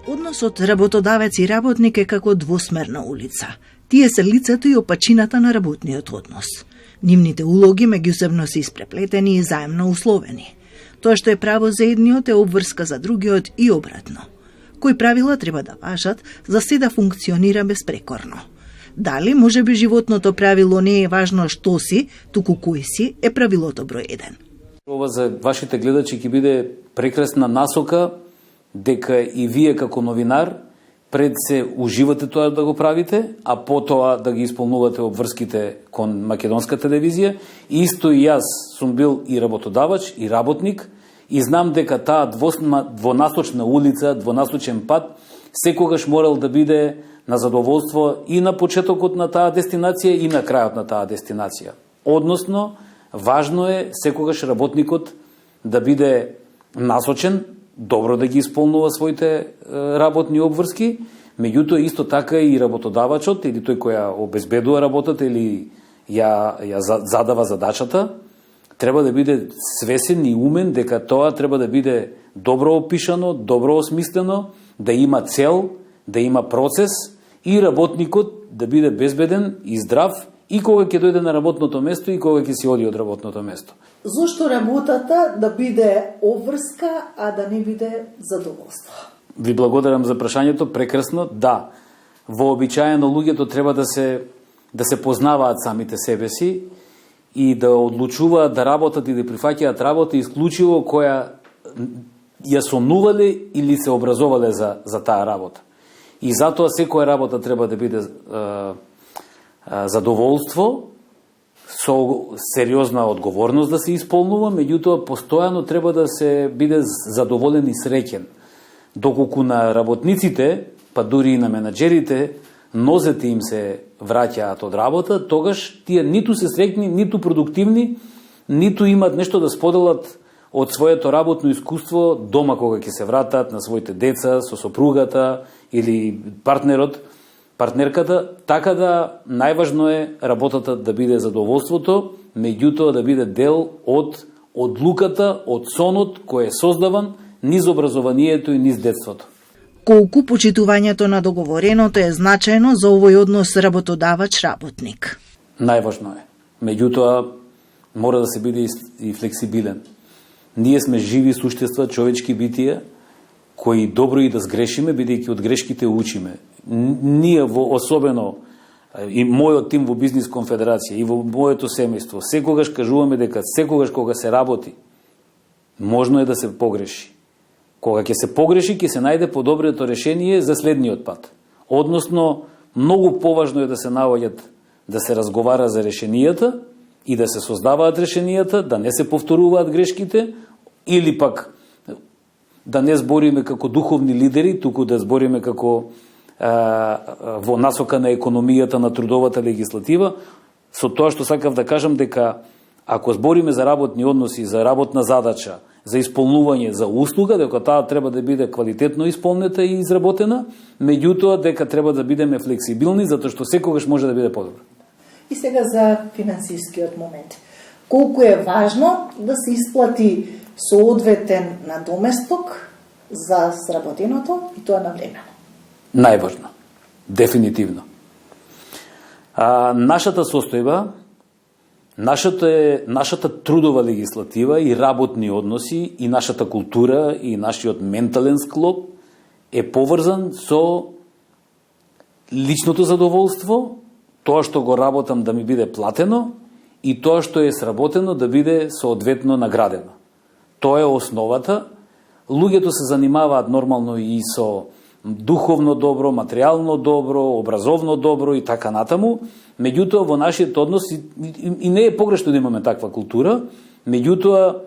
Односот работодавец и работник е како двосмерна улица. Тие се лицето и опачината на работниот однос. Нивните улоги меѓусебно се испреплетени и заемно условени. Тоа што е право за едниот е обврска за другиот и обратно. Кои правила треба да важат за се да функционира безпрекорно? Дали можеби животното правило не е важно што си, туку кој си е правилото број 1? Ова за вашите гледачи ќе биде прекрасна насока дека и вие како новинар пред се уживате тоа да го правите, а потоа да ги исполнувате обврските кон македонска телевизија. Исто и јас сум бил и работодавач и работник и знам дека таа двонасочна улица, двонасочен пат секогаш морал да биде на задоволство и на почетокот на таа дестинација и на крајот на таа дестинација. Односно, важно е секогаш работникот да биде насочен, добро да ги исполнува своите работни обврски, меѓутоа исто така и работодавачот или тој кој ја обезбедува работата или ја задава задачата, треба да биде свесен и умен дека тоа треба да биде добро опишано, добро осмислено, да има цел, да има процес и работникот да биде безбеден и здрав и кога ќе дојде на работното место и кога ќе си оди од работното место. Зошто работата да биде обврска, а да не биде задоволство? Ви благодарам за прашањето, прекрасно. Да, вообичаено луѓето треба да се познаваат самите себе си и да одлучуваат да работат и да прифаќаат работа исклучиво која ја сонувале или се образовале за таа работа. И затоа секоја работа треба да биде задоволство, со сериозна одговорност да се исполнува, меѓутоа постојано треба да се биде задоволен и среќен. Доколку на работниците, па дури и на менаџерите, нозете им се враќаат од работа, тогаш тие ниту се среќни, ниту продуктивни, ниту имат нешто да споделат од своето работно искуство дома кога ќе се вратат на своите деца, со сопругата или партнерката, така да најважно е работата да биде задоволството, меѓутоа да биде дел од одлуката, од сонот кој е создаван низ образованието и низ детството. Колку почитувањето на договореното е значајно за овој однос работодавач-работник? Најважно е. Меѓутоа мора да се биде и флексибилен. Ние сме живи суштества, човечки битија, кои добро и да сгрешиме, бидејќи од грешките учиме. Ние особено и мојот тим во Бизнис конфедерација и во моето семејство секогаш кажуваме дека секогаш кога се работи можно е да се погреши. Кога ќе се погреши, ќе се најде подоброто решение за следниот пат. Односно, многу поважно е да се наоѓат, да се разговара за решенијата и да се создаваат решенијата, да не се повторуваат грешките, или пак да не збориме како духовни лидери, туку да збориме како во насока на економијата, на трудовата легислатива. Со тоа што сакав да кажам дека ако збориме за работни односи, за работна задача, за исполнување, за услуга, дека таа треба да биде квалитетно исполнета и изработена, меѓутоа дека треба да бидеме флексибилни, затоа што секогаш може да биде подобро. И сега за финансискиот момент. Колку е важно да се исплати соодветен надоместок за сработеното и тоа навремено? Најважно. Дефинитивно. Нашата состојба, нашата трудова легислатива и работни односи и нашата култура и нашиот ментален склоп е поврзан со личното задоволство, тоа што го работам да ми биде платено и тоа што е сработено да биде соодветно наградено. Тоа е основата. Луѓето се занимаваат нормално и со духовно добро, материјално добро, образовно добро и така натаму, меѓутоа во нашиот однос и не е погрешно да имаме таква култура, меѓутоа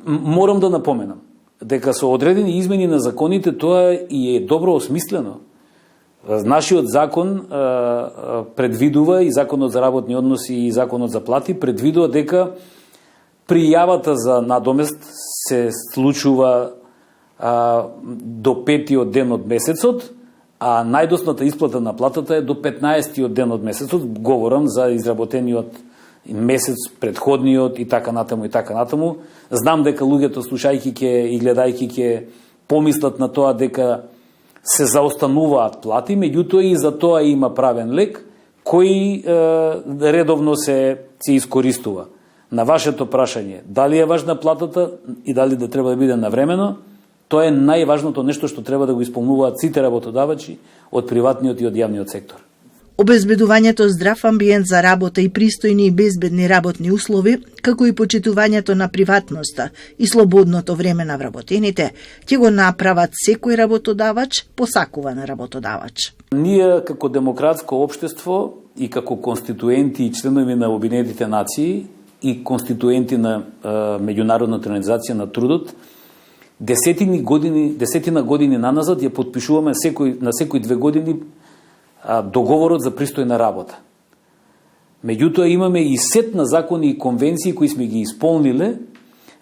морам да напоменам дека со одредени измени на законите тоа и е добро осмислено. Нашиот закон предвидува, и законот за работни односи и законот за плати предвидува дека пријавата за надомест се случува до 5-тиот ден од месецот, а најдосната исплата на платата е до 15-тиот ден од месецот. Говорам за изработениот месец, предходниот и така натаму и така натаму. Знам дека луѓето слушајќи ке и гледајќи ке помислат на тоа дека се заостануваат плати, меѓутоа и за тоа има правен лек кој редовно се искористува. На вашето прашање, дали е важна платата и дали да треба да биде навремено, тоа е најважното нешто што треба да го исполнуваат сите работодавачи од приватниот и од јавниот сектор. Обезбедувањето здрав амбиент за работа и пристојни и безбедни работни услови, како и почитувањето на приватноста и слободното време на вработените, ќе го направат секој работодавач посакуван работодавач. Ние како демократско општество и како конституенти и членови на Обединетите нации и конституенти на Меѓународната организација на трудот, десетина години наназад ја потпишуваме на секои 2 години договорот за пристојна работа. Меѓутоа имаме и сет на закони и конвенции кои сме ги исполниле,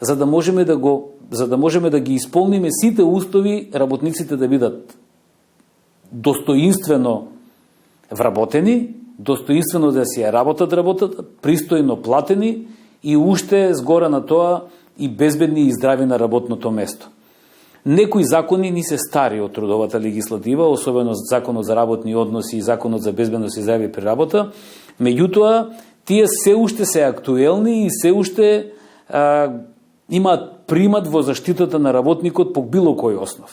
за да можеме да ги исполниме сите устови работниците да бидат достоинствено вработени, достоинствено да си ја работат, пристојно платени и уште згора на тоа и безбедни и здрави на работното место. Некои закони ни се стари од трудовата легислатива, особено законот за работни односи и законот за безбедност и здравје при работа, меѓутоа тие се уште се актуелни и се уште имаат примат во заштитата на работникот по било кој основ.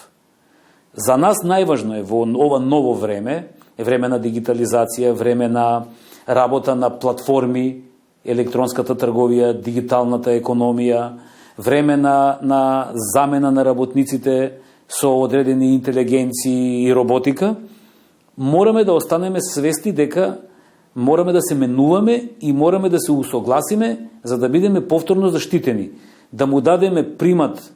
За нас најважно е во ова ново време, време на дигитализација, време на работа на платформи, електронската трговија, дигиталната економија, време на замена на работниците со одредени интелигенции и роботика, мораме да останеме свести дека мораме да се менуваме и мораме да се усогласиме за да бидеме повторно заштитени, да му дадеме примат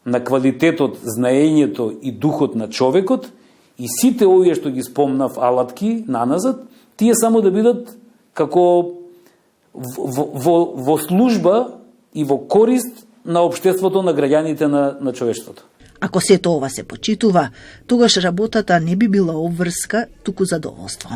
на квалитетот, знаењето и духот на човекот и сите овие што ги спомнав алатки наназад, тие само да бидат како во служба и во корист на општеството, на граѓаните на човештвото. Ако сето ова се почитува, тогаш работата не би била обврска, туку задоволство.